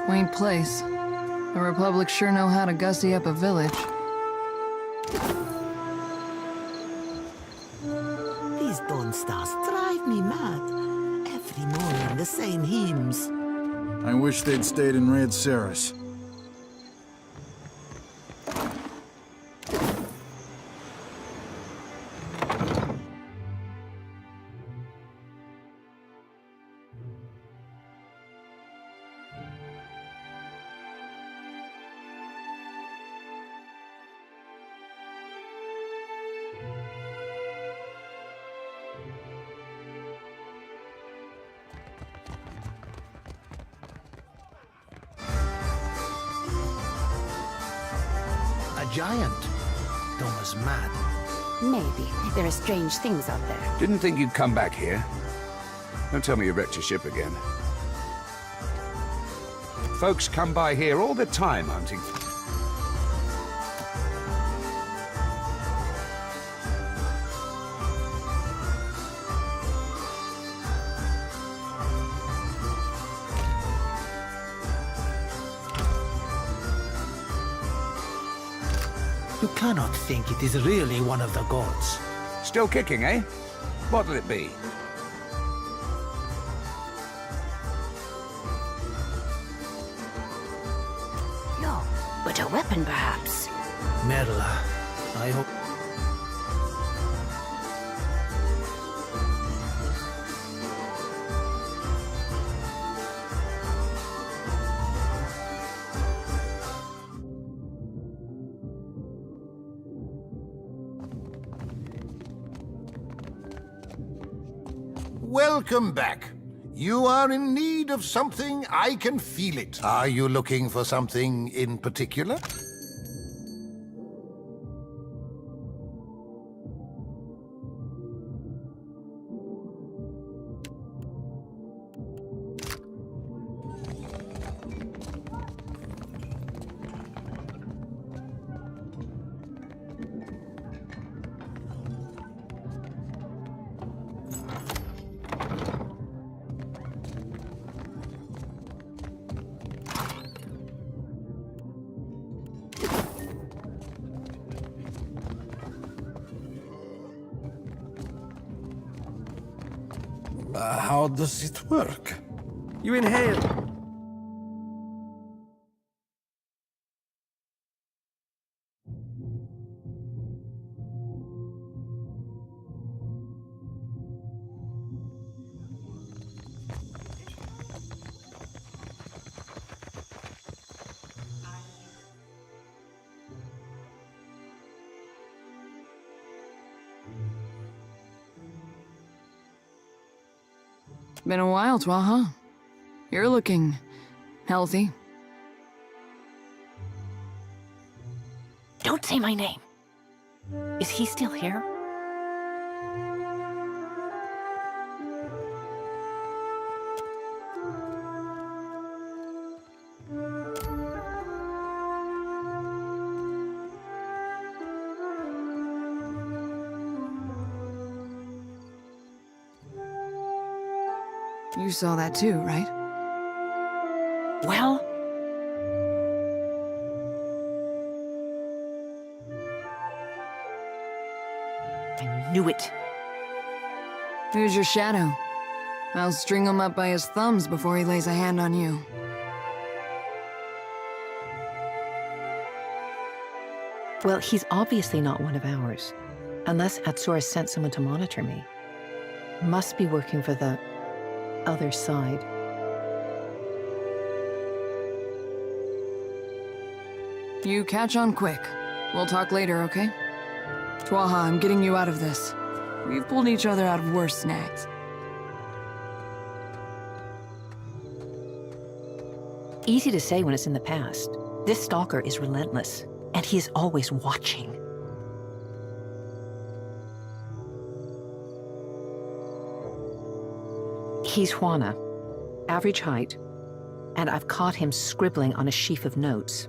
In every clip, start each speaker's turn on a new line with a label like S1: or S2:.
S1: Quaint place. The Republic sure know how to gussy up a village.
S2: These Dawn Stars drive me mad. Every morning the same hymns.
S3: I wish they'd stayed in Red Ceres.
S4: A giant. Dawn was mad.
S5: Maybe. There are strange things out there.
S6: Didn't think you'd come back here. Don't tell me you wrecked your ship again. Folks come by here all the time hunting.
S4: You cannot think it is really one of the gods.
S6: Still kicking, eh? What'll it be?
S5: No, but a weapon perhaps.
S4: Merla, I hope...
S7: Welcome back. You are in need of something, I can feel it. Are you looking for something in particular?
S3: How does it work?
S8: You inhale.
S1: Been a while, Twaha. You're looking healthy.
S5: Don't say my name. Is he still here?
S1: You saw that too, right?
S5: Well, I knew it.
S1: Who's your shadow? I'll string him up by his thumbs before he lays a hand on you.
S9: Well, he's obviously not one of ours. Unless Atsura sent someone to monitor me. Must be working for the other side.
S1: You catch on quick. We'll talk later, okay? Twaha, I'm getting you out of this. We've pulled each other out of worse snags.
S9: Easy to say when it's in the past. This stalker is relentless, and he is always watching. He's Juana, average height, and I've caught him scribbling on a sheaf of notes.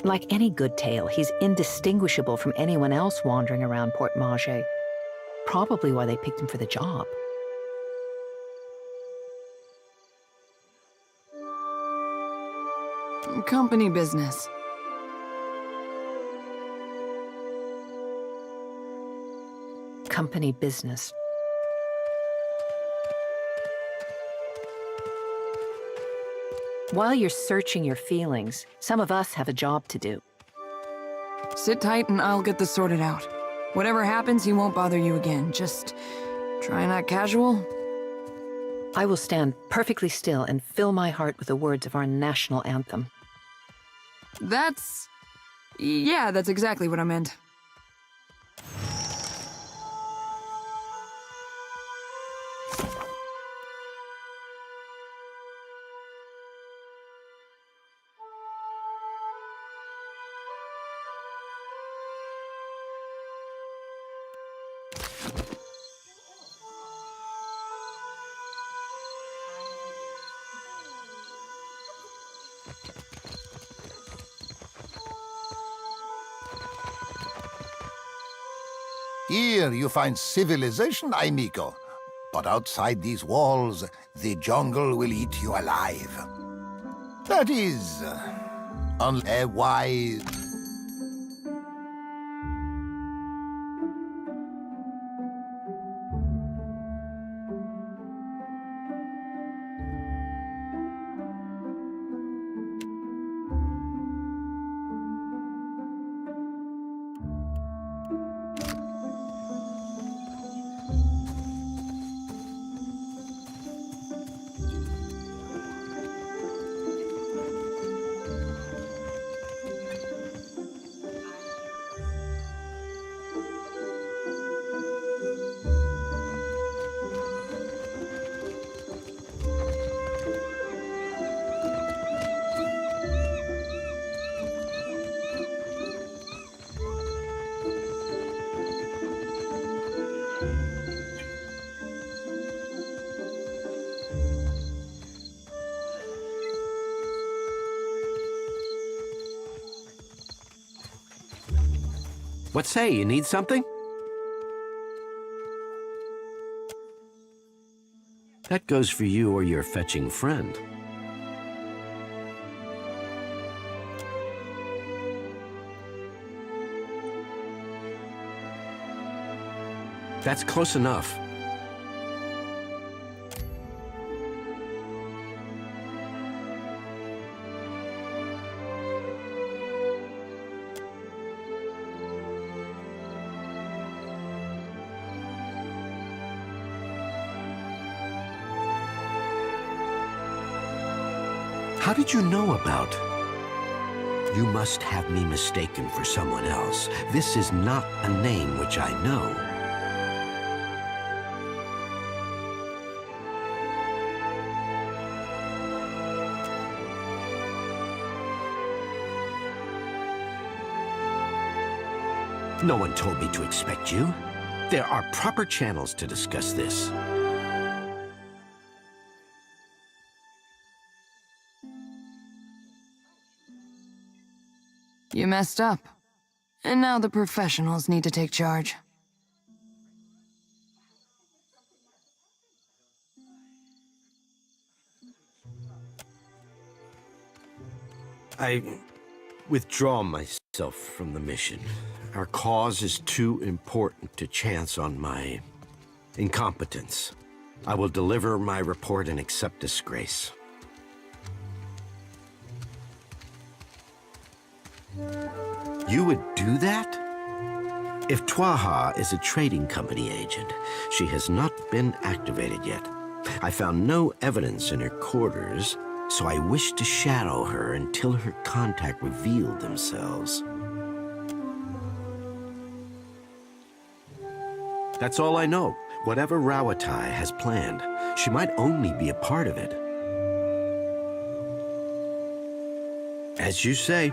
S9: Like any good tale, he's indistinguishable from anyone else wandering around Port Mage. Probably why they picked him for the job.
S1: Company business.
S9: Company business. While you're searching your feelings, some of us have a job to do.
S1: Sit tight and I'll get this sorted out. Whatever happens, he won't bother you again. Just try not casual.
S9: I will stand perfectly still and fill my heart with the words of our national anthem.
S1: Yeah, that's exactly what I meant.
S7: Here you find civilization, amigo. But outside these walls, the jungle will eat you alive. That is, wise.
S8: What say, you need something? That goes for you or your fetching friend. That's close enough. How did you know about? You must have me mistaken for someone else. This is not a name which I know. No one told me to expect you. There are proper channels to discuss this.
S1: You messed up. And now the professionals need to take charge.
S8: I withdraw myself from the mission. Our cause is too important to chance on my incompetence. I will deliver my report and accept disgrace. You would do that? If Twaha is a trading company agent, she has not been activated yet. I found no evidence in her quarters, so I wish to shadow her until her contact revealed themselves. That's all I know. Whatever Rawatai has planned, she might only be a part of it. As you say.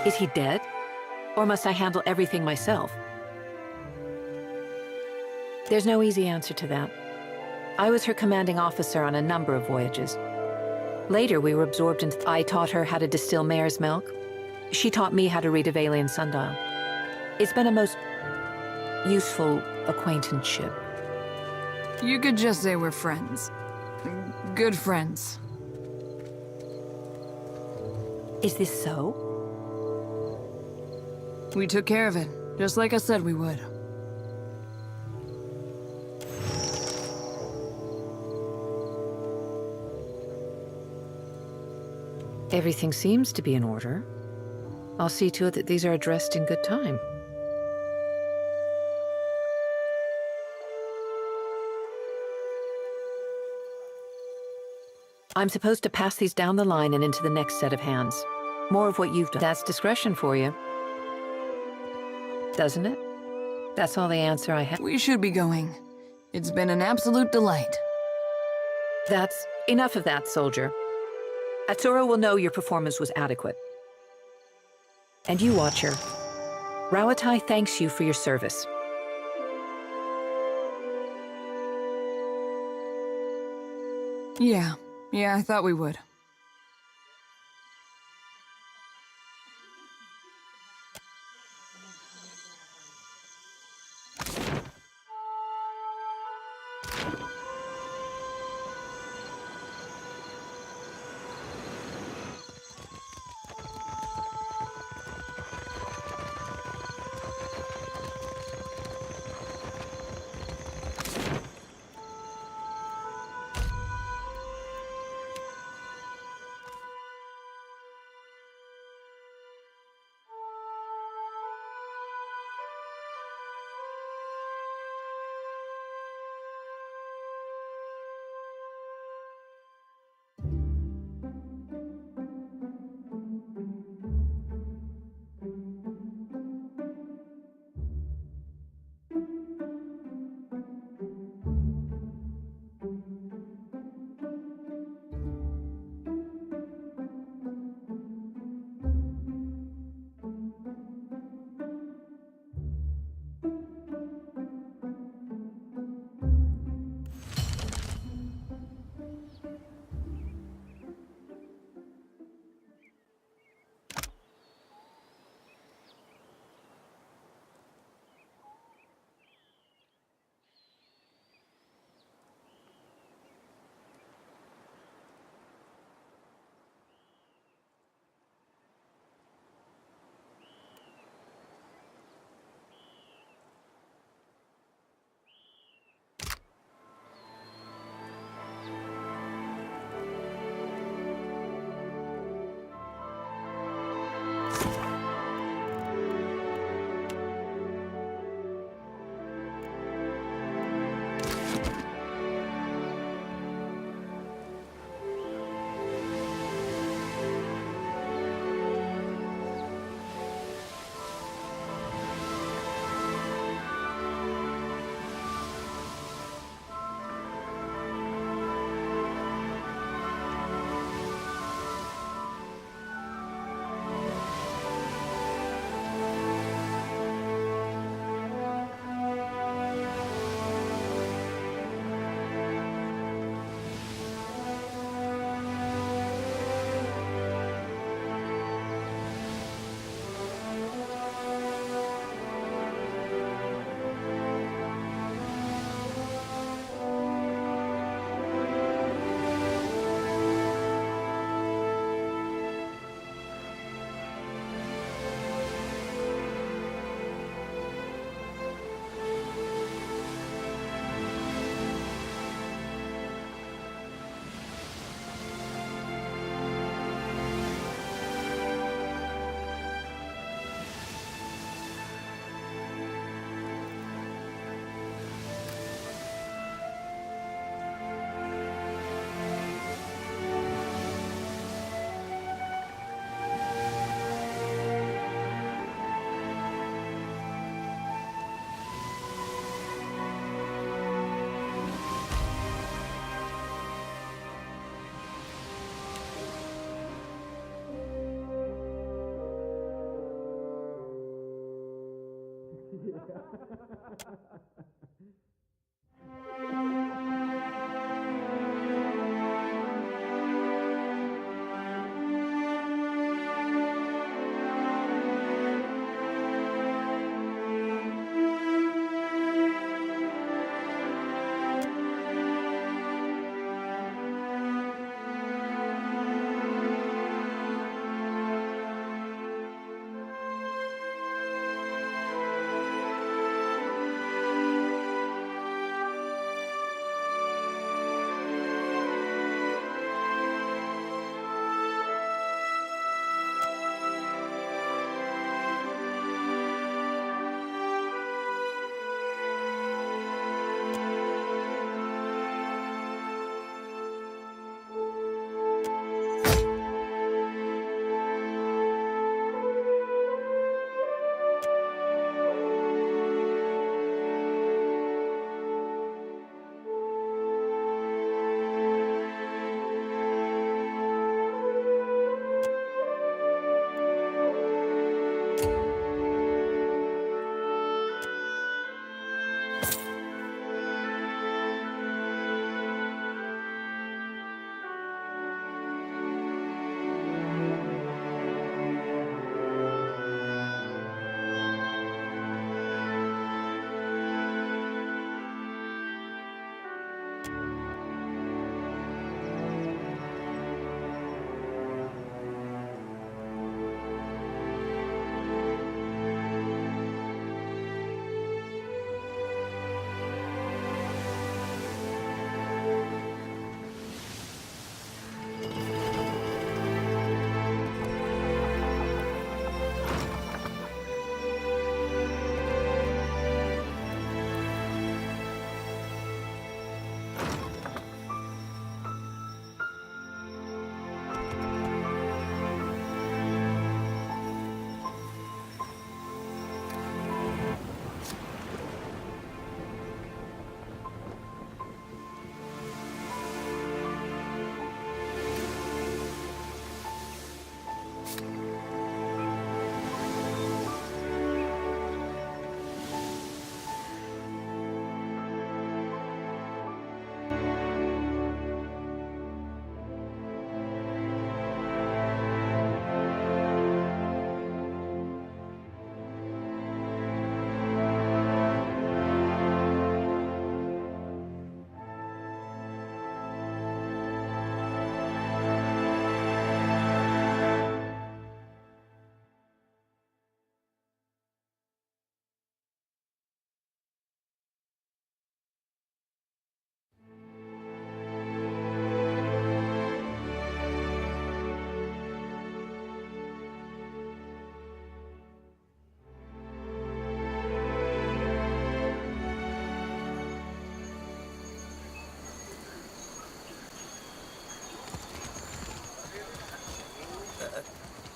S9: Is he dead? Or must I handle everything myself? There's no easy answer to that. I was her commanding officer on a number of voyages. Later, we were absorbed into... I taught her how to distill mare's milk. She taught me how to read a Valian sundial. It's been a most useful acquaintanceship.
S1: You could just say we're friends. Good friends.
S9: Is this so?
S1: We took care of it, just like I said we would.
S9: Everything seems to be in order. I'll see to it that these are addressed in good time. I'm supposed to pass these down the line and into the next set of hands. More of what you've done. That's discretion for you. Doesn't it? That's all the answer I have.
S1: We should be going. It's been an absolute delight.
S9: That's enough of that, soldier. Atsuro will know your performance was adequate. And you, Watcher. Rawatai thanks you for your service.
S1: Yeah, I thought we would.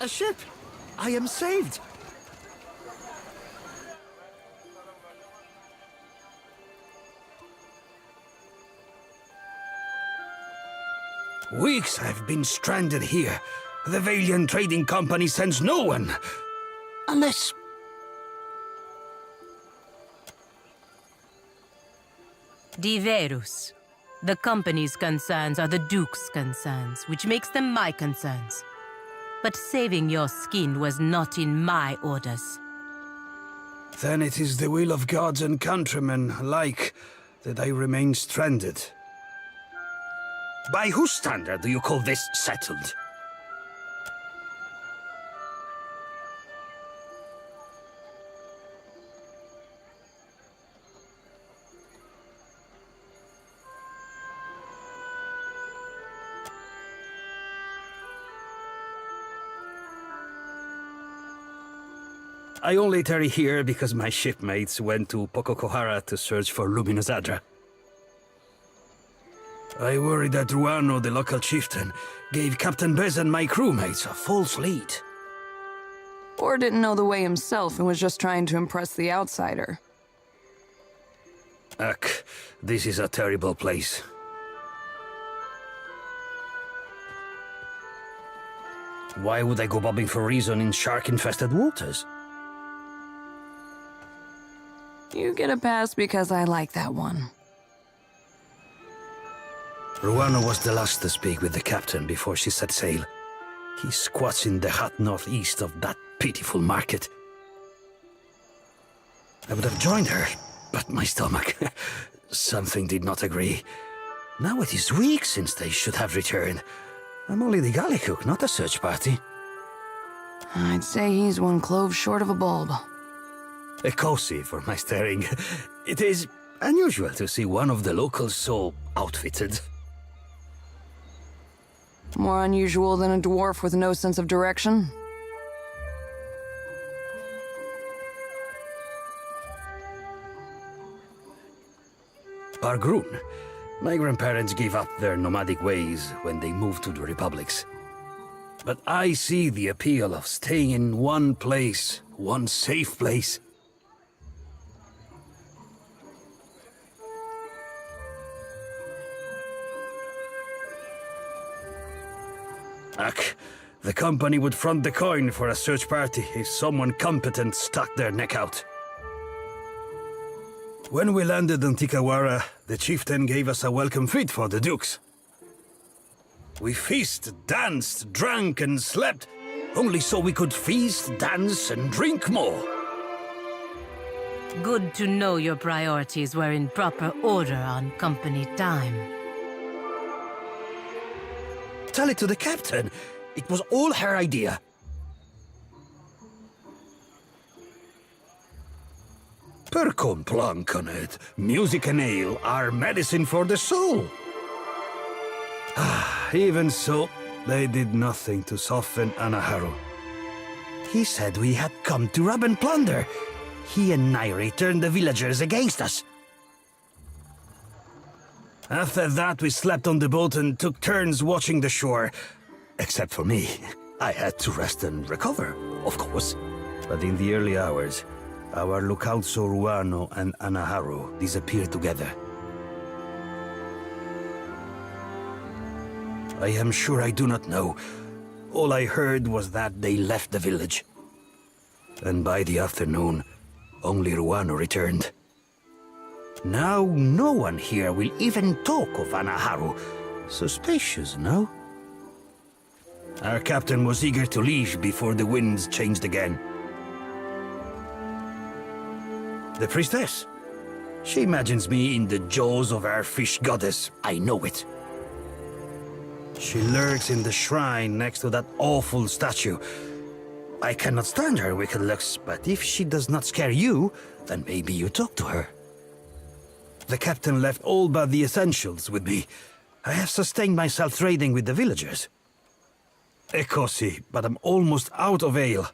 S8: A ship! I am saved!
S6: Weeks I've been stranded here. The Valiant Trading Company sends no one. Unless...
S10: Diverus. The company's concerns are the Duke's concerns, which makes them my concerns. But saving your skin was not in my orders.
S6: Then it is the will of gods and countrymen alike that I remain stranded. By whose standard do you call this settled? I only tarry here because my shipmates went to Pococohara to search for Luminous Adra. I worry that Ruano, the local chieftain, gave Captain Bez and my crewmates a false lead.
S1: Or didn't know the way himself and was just trying to impress the outsider.
S6: Ugh, this is a terrible place. Why would I go bobbing for reason in shark-infested waters?
S1: You get a pass because I like that one.
S6: Ruano was the last to speak with the captain before she set sail. He squats in the hot northeast of that pitiful market. I would have joined her, but my stomach... something did not agree. Now it is weeks since they should have returned. I'm only the galley cook, not a search party.
S1: I'd say he's one clove short of a bulb.
S6: A cozy for my staring. It is unusual to see one of the locals so outfitted.
S1: More unusual than a dwarf with no sense of direction.
S6: Argrun. My grandparents gave up their nomadic ways when they moved to the Republics. But I see the appeal of staying in one place, one safe place. Ach, the company would front the coin for a search party if someone competent stuck their neck out. When we landed on Tikawa, the chieftain gave us a welcome feast for the dukes. We feasted, danced, drank, and slept, only so we could feast, dance, and drink more.
S10: Good to know your priorities were in proper order on company time.
S6: Tell it to the captain. It was all her idea. Per complancanet, music and ale are medicine for the soul. Even so, they did nothing to soften Anaharu. He said we had come to rob and plunder. He and Nairi turned the villagers against us. After that, we slept on the boat and took turns watching the shore. Except for me. I had to rest and recover, of course. But in the early hours, our lookouts Ruano and Anaharu disappeared together. I am sure I do not know. All I heard was that they left the village. And by the afternoon, only Ruano returned. Now no one here will even talk of Anaharu. Suspicious, no? Our captain was eager to leave before the winds changed again. The priestess? She imagines me in the jaws of our fish goddess. I know it. She lurks in the shrine next to that awful statue. I cannot stand her wicked looks, but if she does not scare you, then maybe you talk to her. The captain left all but the essentials with me. I have sustained myself trading with the villagers. Ekosi, but I'm almost out of ale.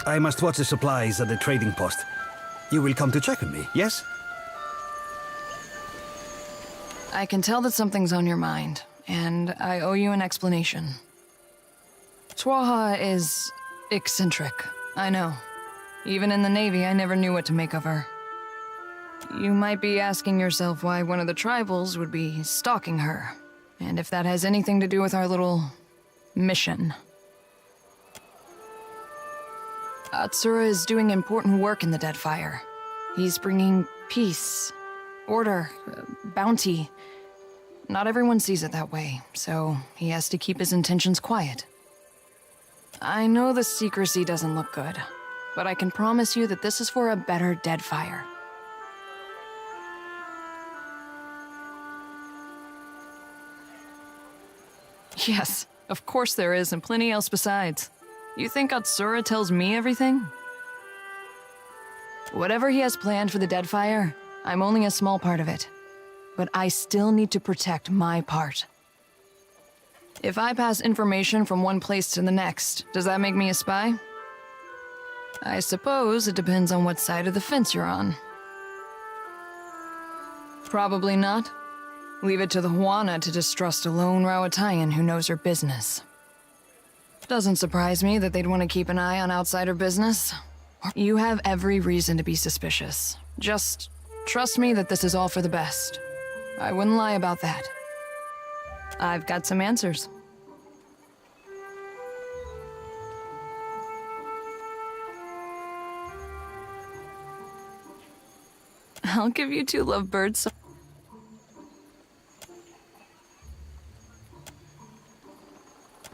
S6: I must watch the supplies at the trading post. You will come to check on me, yes?
S1: I can tell that something's on your mind, and I owe you an explanation. Twaha is eccentric, I know. Even in the Navy, I never knew what to make of her. You might be asking yourself why one of the tribals would be stalking her, and if that has anything to do with our little mission. Atsura is doing important work in the Deadfire. He's bringing peace, order, bounty. Not everyone sees it that way, so he has to keep his intentions quiet. I know the secrecy doesn't look good, but I can promise you that this is for a better Deadfire. Yes, of course there is, and plenty else besides. You think Atsura tells me everything? Whatever he has planned for the Deadfire, I'm only a small part of it. But I still need to protect my part. If I pass information from one place to the next, does that make me a spy? I suppose it depends on what side of the fence you're on. Probably not. Leave it to the Huana to distrust a lone Rawatayan who knows her business. Doesn't surprise me that they'd want to keep an eye on outsider business. You have every reason to be suspicious. Just trust me that this is all for the best. I wouldn't lie about that. I've got some answers. I'll give you 2 lovebirds.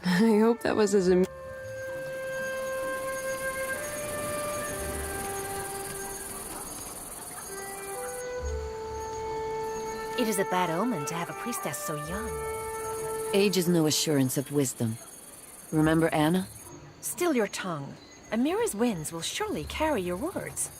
S1: I hope that was as It
S5: is a bad omen to have a priestess so young.
S11: Age is no assurance of wisdom. Remember Anna?
S5: Still your tongue. Amira's winds will surely carry your words.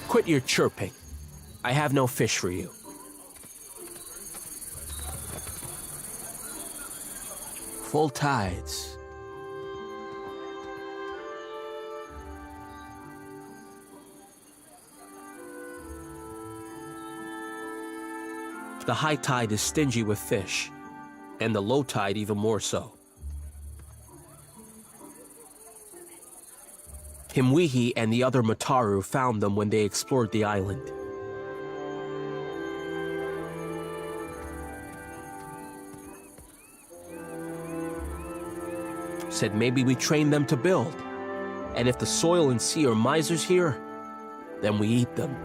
S12: Quit your chirping. I have no fish for you. Full tides. The high tide is stingy with fish, and the low tide even more so. Himwihi and the other Mataru found them when they explored the island. Said maybe we train them to build, and if the soil and sea are misers here, then we eat them.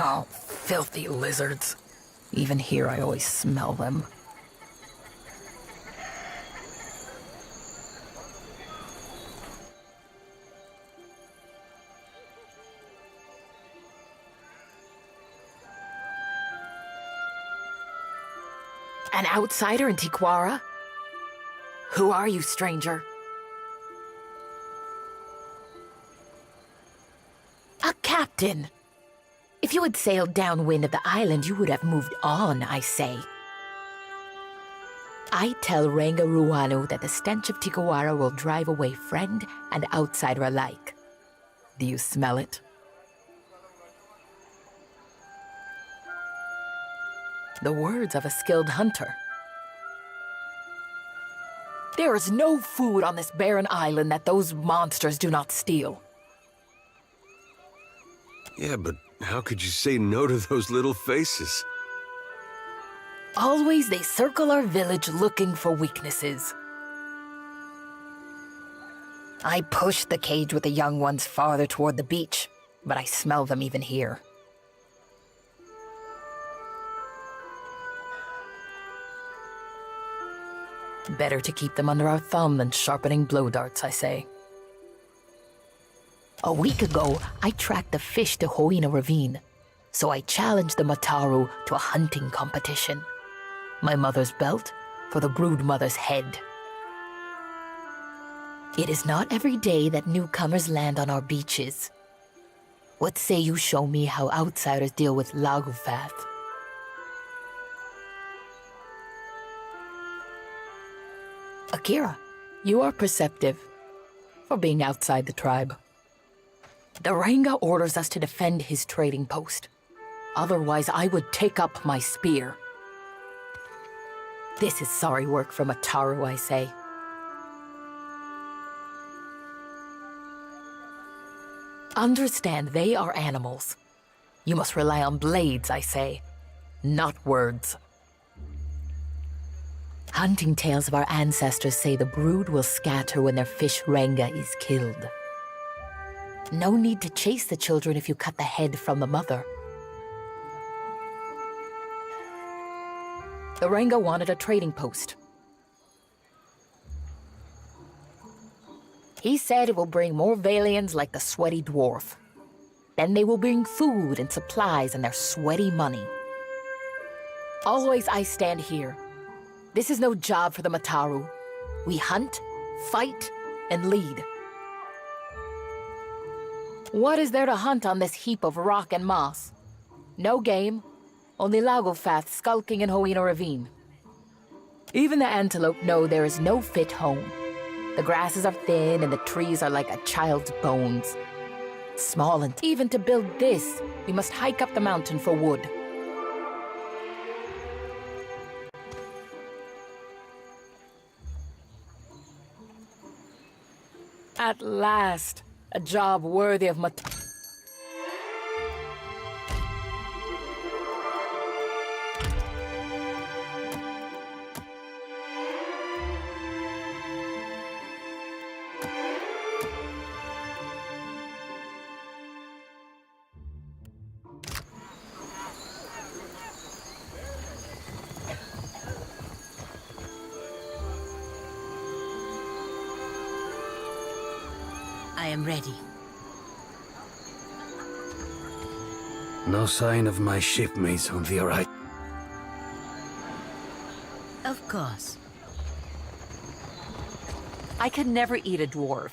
S1: Oh, filthy lizards. Even here, I always smell them.
S5: An outsider in Tikuara? Who are you, stranger? A captain! If you had sailed downwind of the island, you would have moved on, I say. I tell Ranga Ruano that the stench of Tikuara will drive away friend and outsider alike. Do you smell it? The words of a skilled hunter. There is no food on this barren island that those monsters do not steal.
S13: Yeah, but how could you say no to those little faces?
S5: Always they circle our village looking for weaknesses. I pushed the cage with the young ones farther toward the beach, but I smell them even here. Better to keep them under our thumb than sharpening blow darts, I say. A week ago, I tracked the fish to Hoina Ravine, so I challenged the Mataru to a hunting competition. My mother's belt for the brood mother's head. It is not every day that newcomers land on our beaches. What say you show me how outsiders deal with Lagufath? Akira, you are perceptive for being outside the tribe. The Ranga orders us to defend his trading post. Otherwise, I would take up my spear. This is sorry work for Mataru, I say. Understand, they are animals. You must rely on blades, I say, not words. Hunting tales of our ancestors say the brood will scatter when their fish Ranga is killed. No need to chase the children if you cut the head from the mother. The Ranga wanted a trading post. He said it will bring more Valians like the sweaty dwarf. Then they will bring food and supplies and their sweaty money. Always I stand here. This is no job for the Mataru. We hunt, fight, and lead. What is there to hunt on this heap of rock and moss? No game, only Lagofath skulking in Hoina Ravine. Even the antelope know there is no fit home. The grasses are thin and the trees are like a child's bones. Small, and even to build this, we must hike up the mountain for wood. At last, a job worthy of
S10: I am ready.
S6: No sign of my shipmates on the horizon.
S10: Of course.
S9: I could never eat a dwarf.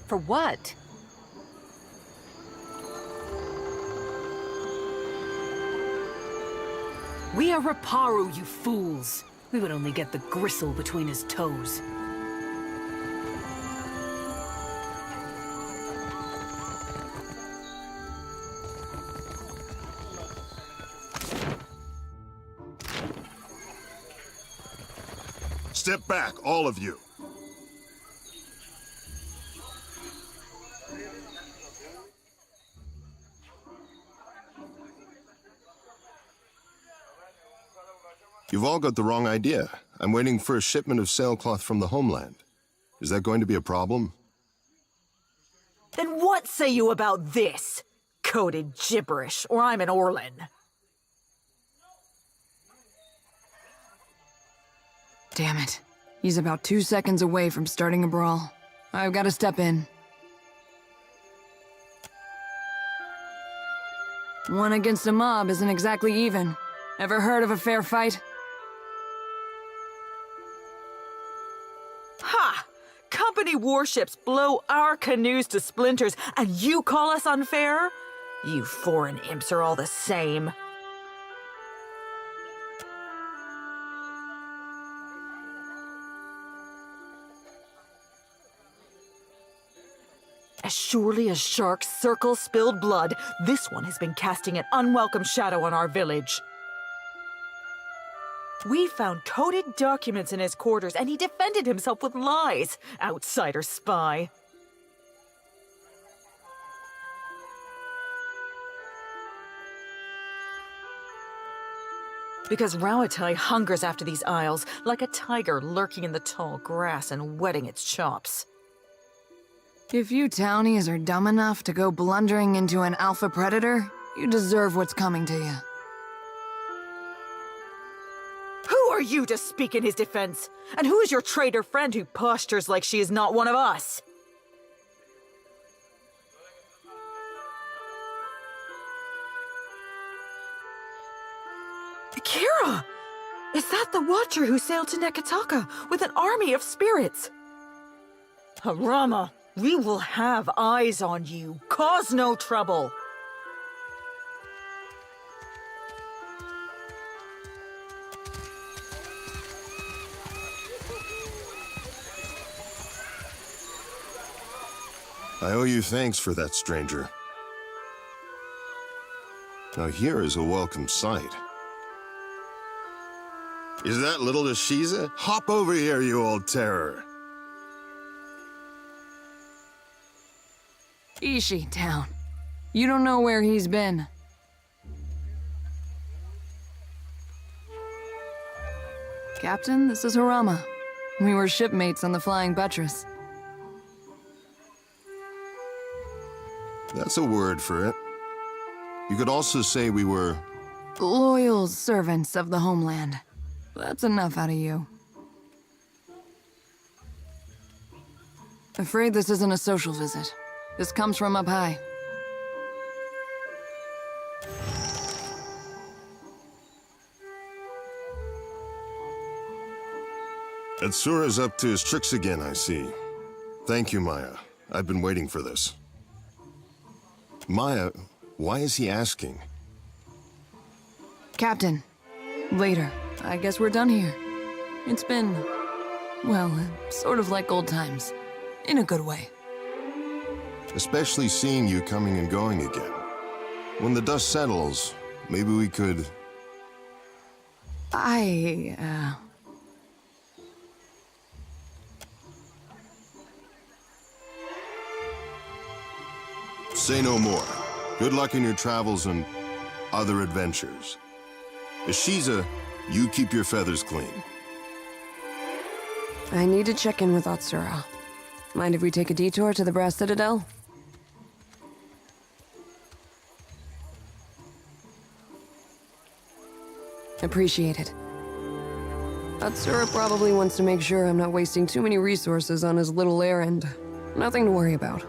S9: For what?
S14: We are Raparu, you fools. We would only get the gristle between his toes.
S15: Step back, all of you. You've all got the wrong idea. I'm waiting for a shipment of sailcloth from the homeland. Is that going to be a problem?
S14: Then what say you about this? Coded gibberish, or I'm an Orlin.
S1: Damn it. He's about 2 seconds away from starting a brawl. I've got to step in. One against a mob isn't exactly even. Ever heard of a fair fight?
S14: Ha! Company warships blow our canoes to splinters, and you call us unfair? You foreign imps are all the same. As surely as sharks circle spilled blood, this one has been casting an unwelcome shadow on our village. We found coded documents in his quarters, and he defended himself with lies. Outsider spy. Because Rauatai hungers after these isles, like a tiger lurking in the tall grass and whetting its chops.
S1: If you townies are dumb enough to go blundering into an alpha predator, you deserve what's coming to you.
S14: Who are you to speak in his defense? And who is your traitor friend who postures like she is not one of us? Kira! Is that the Watcher who sailed to Nekataka with an army of spirits? Harama, we will have eyes on you. Cause no trouble.
S15: I owe you thanks for that, stranger. Now here is a welcome sight. Is that little Ashiza? Hop over here, you old terror.
S1: Ishi town. You don't know where he's been. Captain, this is Harama. We were shipmates on the Flying Buttress.
S15: That's a word for it. You could also say we were...
S1: loyal servants of the homeland. That's enough out of you. Afraid this isn't a social visit. This comes from up high.
S15: Atsura's up to his tricks again, I see. Thank you, Maya. I've been waiting for this. Maya, why is he asking?
S1: Captain, later. I guess we're done here. It's been, well, sort of like old times. In a good way.
S15: Especially seeing you coming and going again. When the dust settles, maybe we could... Say no more. Good luck in your travels and other adventures. Ashiza, you keep your feathers clean.
S16: I need to check in with Atsura. Mind if we take a detour to the Brass Citadel? Appreciate it. Atsura probably wants to make sure I'm not wasting too many resources on his little errand. Nothing to worry about.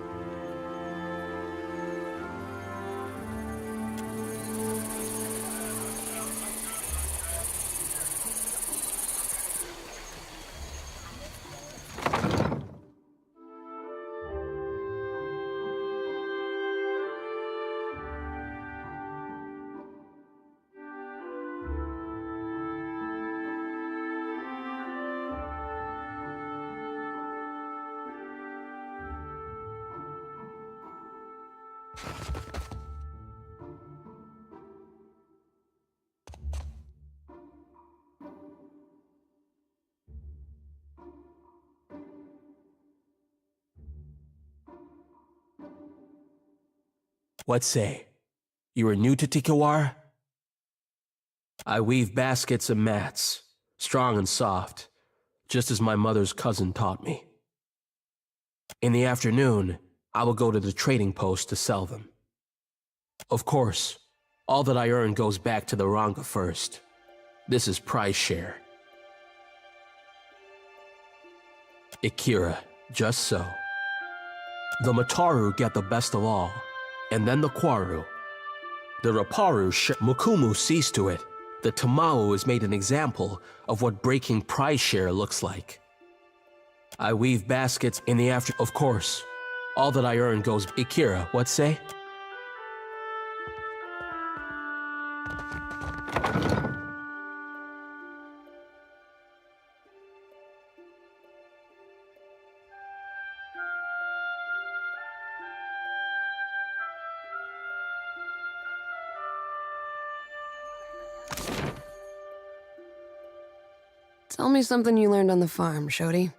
S12: What say? You are new to Tikavar? I weave baskets and mats, strong and soft, just as my mother's cousin taught me. In the afternoon, I will go to the trading post to sell them. Of course, all that I earn goes back to the Ranga first. This is prize share. Ikira, just so. The Mataru get the best of all, and then the Kwaru. The Raparu Mukumu sees to it. The Tamao is made an example of what breaking prize share looks like. I weave baskets in the after... Of course, all that I earn goes... Ikira, what say?
S16: Tell me something you learned on the farm, Shodi.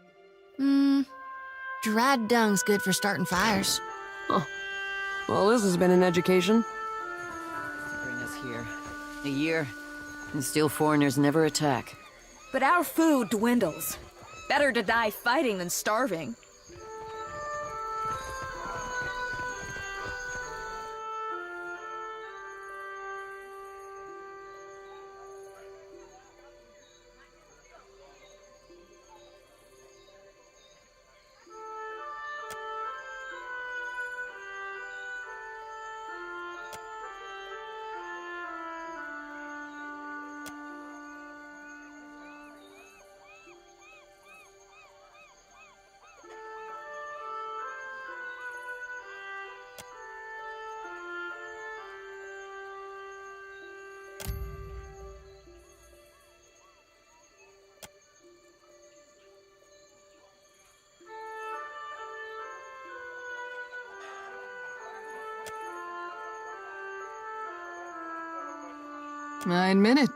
S17: Dried dung's good for starting fires.
S16: Oh. Well, this has been an education.
S11: Bring us here. A year, and still foreigners never attack.
S14: But our food dwindles. Better to die fighting than starving.
S1: I admit it.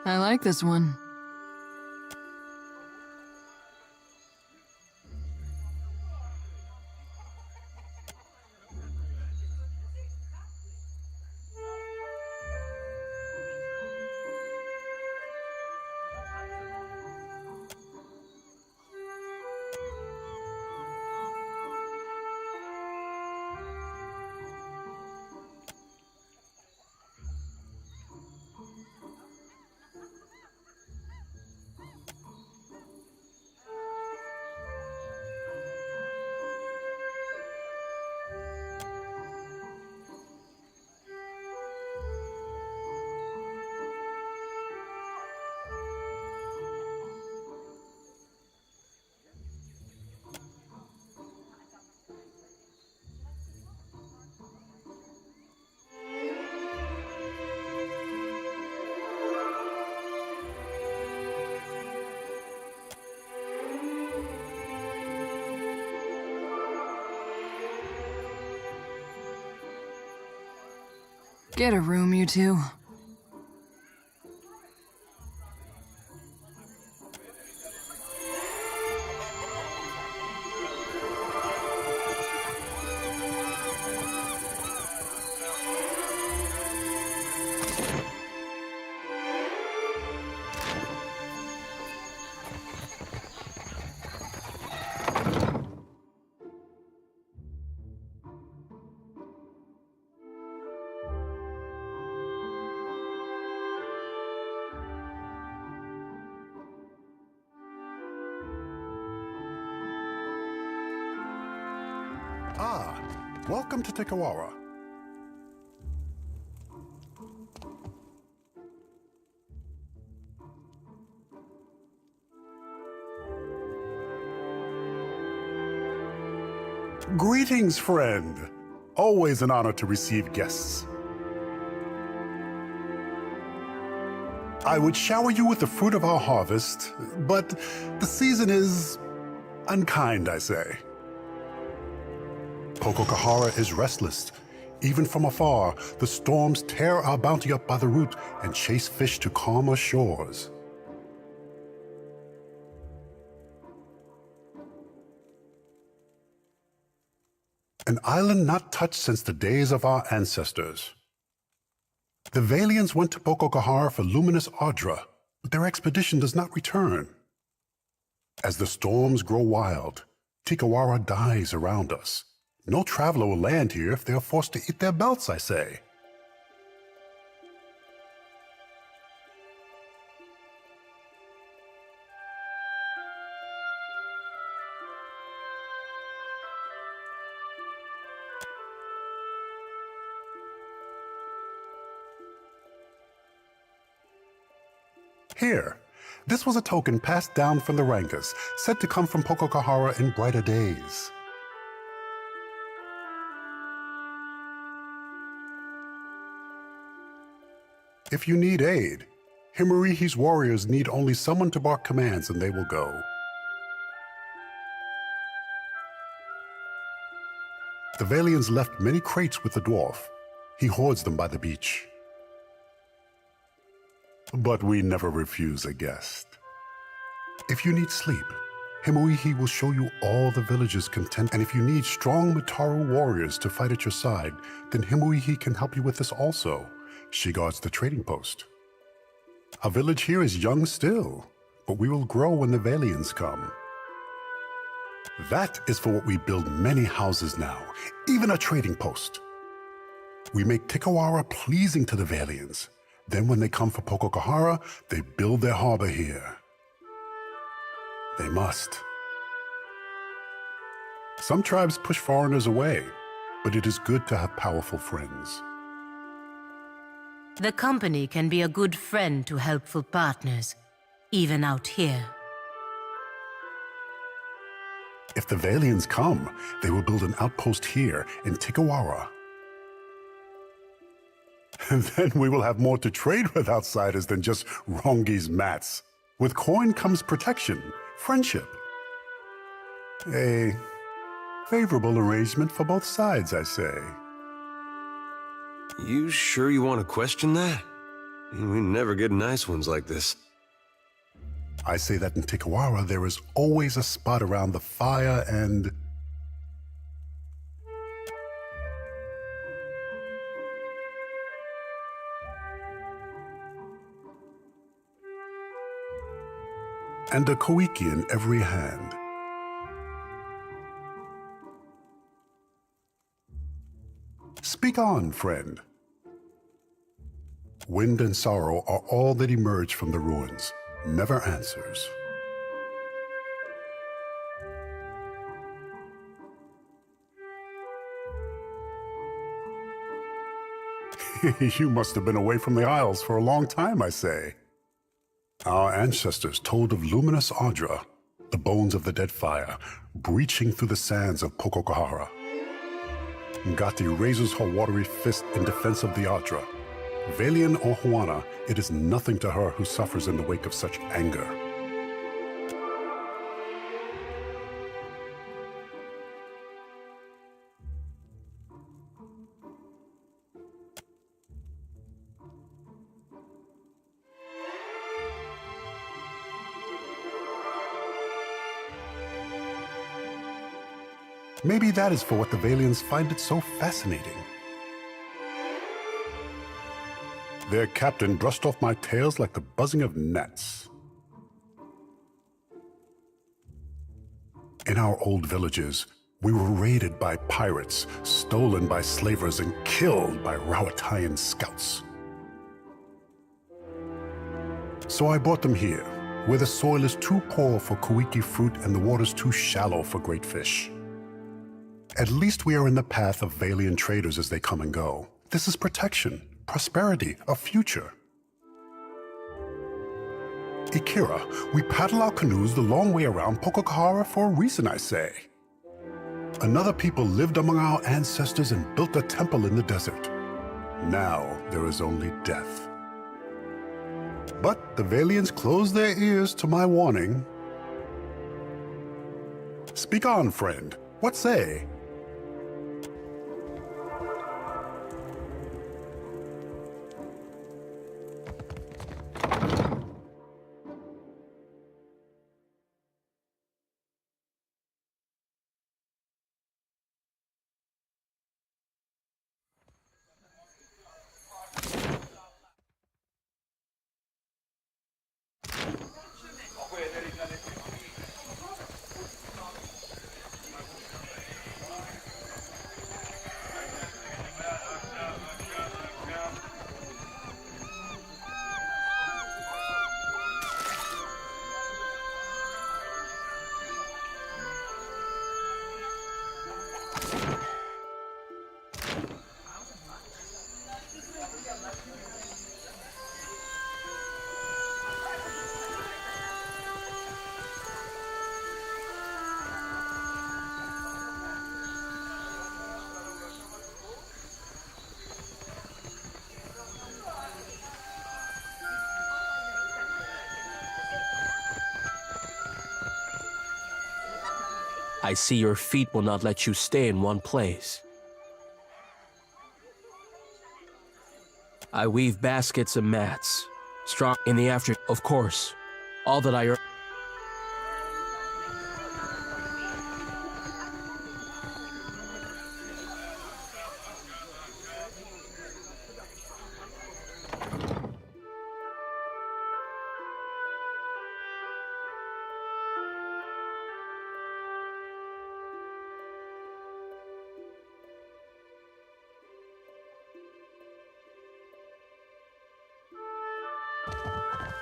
S1: I like this one. Get a room, you two.
S18: Ah, welcome to Tikawaru. Greetings, friend. Always an honor to receive guests. I would shower you with the fruit of our harvest, but the season is unkind, I say. Pokokahara is restless. Even from afar, the storms tear our bounty up by the root and chase fish to calmer shores. An island not touched since the days of our ancestors. The Valians went to Pokokahara for luminous Ardra, but their expedition does not return. As the storms grow wild, Tikawaru dies around us. No traveler will land here if they are forced to eat their belts, I say. Here, this was a token passed down from the Rankas, said to come from Pokokahara in brighter days. If you need aid, Himarihi's warriors need only someone to bark commands and they will go. The Valians left many crates with the dwarf. He hoards them by the beach. But we never refuse a guest. If you need sleep, Himoihi will show you all the villages content. And if you need strong Mataru warriors to fight at your side, then Himoihi can help you with this also. She guards the trading post. Our village here is young still, but we will grow when the Valians come. That is for what we build many houses now, even a trading post. We make Tikawara pleasing to the Valians. Then when they come for Pokokahara, they build their harbor here. They must. Some tribes push foreigners away, but it is good to have powerful friends.
S10: The company can be a good friend to helpful partners, even out here.
S18: If the Valians come, they will build an outpost here in Tikawara. And then we will have more to trade with outsiders than just Rongi's mats. With coin comes protection, friendship. A favorable arrangement for both sides, I say.
S13: You sure you want to question that? We never get nice ones like this.
S18: I say that in Tikawara there is always a spot around the fire and... and a koiki in every hand. Speak on, friend. Wind and sorrow are all that emerge from the ruins, never answers. You must have been away from the Isles for a long time, I say. Our ancestors told of luminous Audra, the bones of the Deadfire, breaching through the sands of Pokokahara. Ngati raises her watery fist in defense of the Audra. Valian or Huana, it is nothing to her who suffers in the wake of such anger. Maybe that is for what the Valians find it so fascinating. Their captain brushed off my tails like the buzzing of gnats. In our old villages, we were raided by pirates, stolen by slavers, and killed by Rawatayan scouts. So I brought them here, where the soil is too poor for koiki fruit and the waters too shallow for great fish. At least we are in the path of Valian traders as they come and go. This is protection, prosperity, a future. Ikira, we paddle our canoes the long way around Pokokahara for a reason, I say. Another people lived among our ancestors and built a temple in the desert. Now there is only death. But the Valians closed their ears to my warning. Speak on, friend. What say?
S12: I see your feet will not let you stay in one place. I weave baskets and mats. Strong in the after, of course. All that I earn.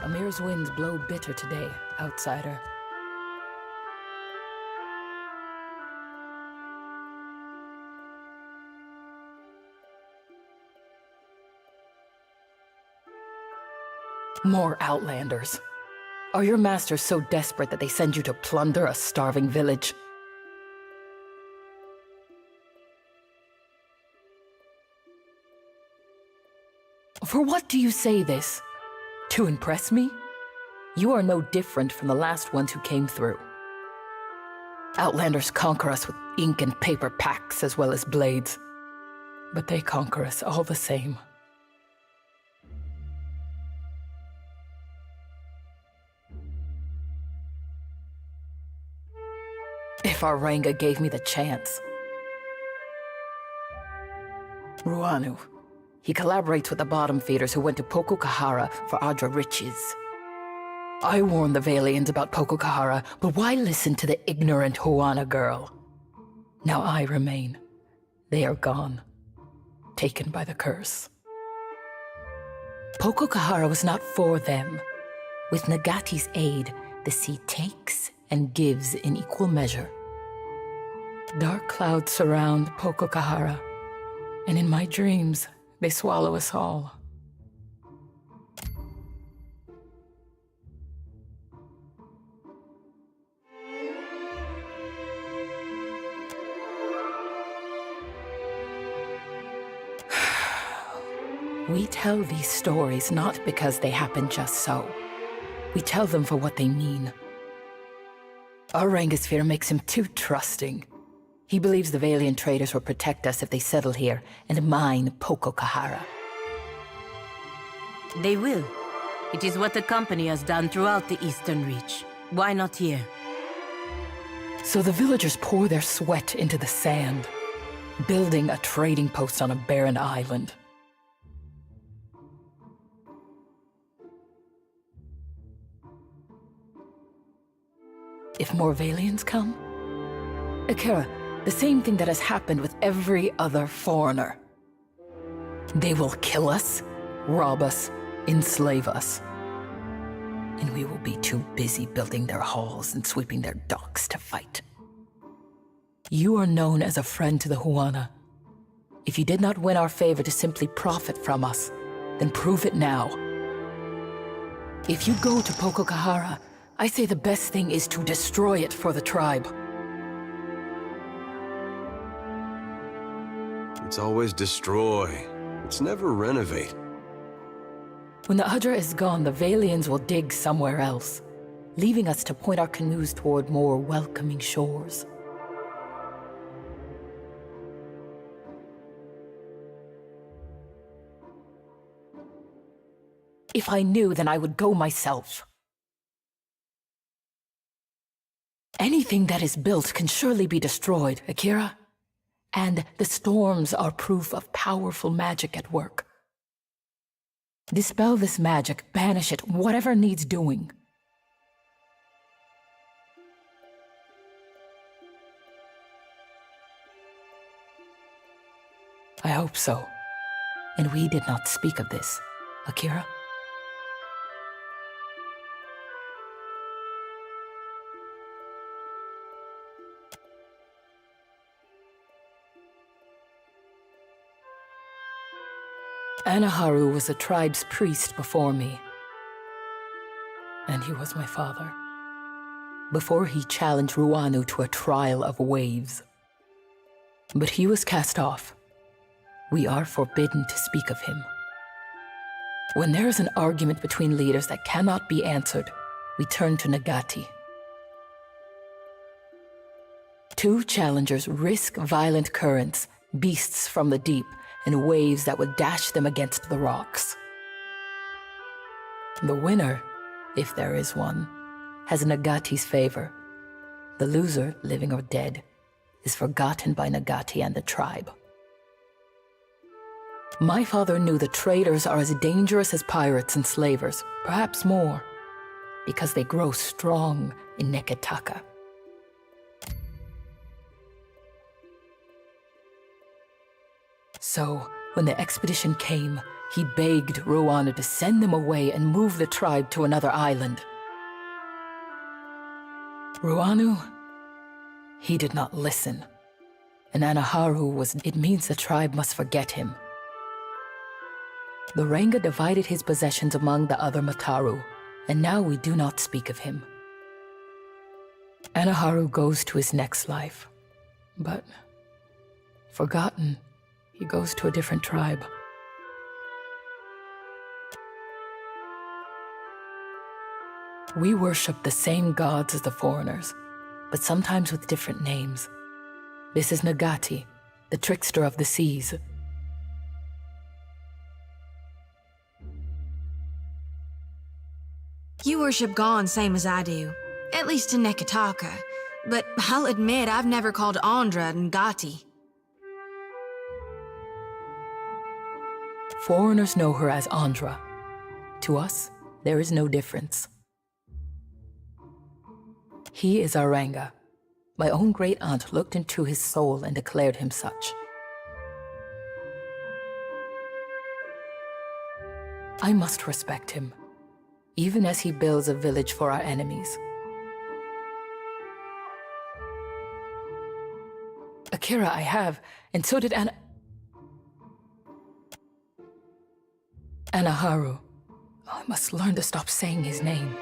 S5: Amir's winds blow bitter today, outsider. More outlanders. Are your masters so desperate that they send you to plunder a starving village? For what do you say this? To impress me? You are no different from the last ones who came through. Outlanders conquer us with ink and paper packs as well as blades. But they conquer us all the same. If Aranga gave me the chance. Ruanu. He collaborates with the bottom feeders who went to Pokokahara for Adra riches. I warned the Valians about Pokokahara, but why listen to the ignorant Huana girl? Now I remain. They are gone. Taken by the curse. Pokokahara was not for them. With Nagati's aid, the sea takes and gives in equal measure. Dark clouds surround Pokokahara, and in my dreams, they swallow us all. We tell these stories not because they happen just so. We tell them for what they mean. Aranga's fear makes him too trusting. He believes the Valiant traders will protect us if they settle here and mine Pokokahara.
S10: They will. It is what the company has done throughout the Eastern Reach. Why not here?
S5: So the villagers pour their sweat into the sand, building a trading post on a barren island. If more Valians come? Akira, the same thing that has happened with every other foreigner. They will kill us, rob us, enslave us. And we will be too busy building their halls and sweeping their docks to fight. You are known as a friend to the Huana. If you did not win our favor to simply profit from us, then prove it now. If you go to Pokokahara, I say the best thing is to destroy it for the tribe.
S13: It's always destroy. It's never renovate.
S5: When the Adra is gone, the Valians will dig somewhere else, leaving us to point our canoes toward more welcoming shores. If I knew, then I would go myself. Anything that is built can surely be destroyed, Akira. And the storms are proof of powerful magic at work. Dispel this magic, banish it, whatever needs doing. I hope so. And we did not speak of this, Akira. Anaharu was a tribe's priest before me. And he was my father. Before he challenged Ruanu to a trial of waves. But he was cast off. We are forbidden to speak of him. When there is an argument between leaders that cannot be answered, we turn to Nagati. Two challengers risk violent currents, beasts from the deep, and waves that would dash them against the rocks. The winner, if there is one, has Nagati's favor. The loser, living or dead, is forgotten by Nagati and the tribe. My father knew the traders are as dangerous as pirates and slavers, perhaps more, because they grow strong in Neketaka. So, when the expedition came, He begged Ruana to send them away and move the tribe to another island. Ruanu, he did not listen. And Anaharu was, it means the tribe must forget him. The Ranga divided his possessions among the other Mataru, and now we do not speak of him. Anaharu goes to his next life, but forgotten, he goes to a different tribe. We worship the same gods as the foreigners, but sometimes with different names. This is Nagati, the trickster of the seas.
S17: You worship Gon same as I do, at least in Nekataka. But I'll admit I've never called Andra Ngati.
S5: Foreigners know her as Andra. To us, there is no difference. He is our Ranga. My own great-aunt looked into his soul and declared him such. I must respect him, even as he builds a village for our enemies. Akira I have, and so did Anaharu. Oh, I must learn to stop saying his name.